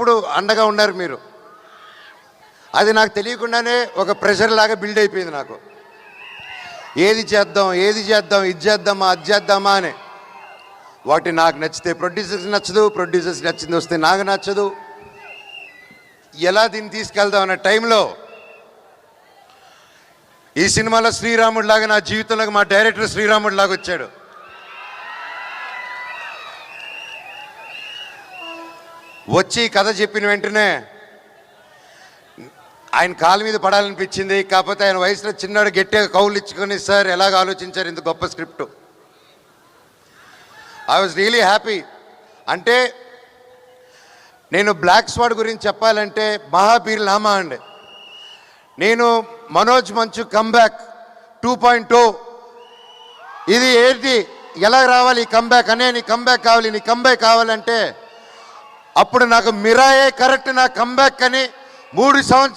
ఎప్పుడు అండగా ఉన్నారు మీరు. అది నాకు తెలియకుండానే ఒక ప్రెషర్ లాగా బిల్డ్ అయిపోయింది నాకు. ఏది చేద్దాం ఇది చేద్దామా అది చేద్దామా అని. వాటి నాకు నచ్చితే ప్రొడ్యూసర్స్ నచ్చదు, ప్రొడ్యూసర్స్ నచ్చింది వస్తే నాకు నచ్చదు. ఎలా దీన్ని తీసుకెళ్దాం అన్న టైంలో ఈ సినిమాలో శ్రీరాముడు లాగా నా జీవితంలోకి మా డైరెక్టర్ శ్రీరాముడు లాగా వచ్చాడు. వచ్చి కథ చెప్పిన వెంటనే ఆయన కాళ్ళ మీద పడాలనిపించింది. కాకపోతే ఆయన వయసులో చిన్నాడు గట్టిగా కౌలు ఇచ్చుకొని, సార్ ఎలాగ ఆలోచించారు ఇంత గొప్ప script. I was really happy. అంటే నేను బ్లాక్ స్వాడ్ గురించి చెప్పాలంటే మహాబీర్ నామా అండి. నేను మనోజ్ మంచు కమ్బ్యాక్ 2.0 ఇది ఏంటి, ఎలా రావాలి ఈ కంబ్యాక్ అనే, నీ కంబ్యాక్ కావాలి, నీ కంబ్యాక్ కావాలంటే అప్పుడు నాకు మిరాయే కరెక్ట్ నా కంబ్యాక్ అని 3 సంవత్సరాలు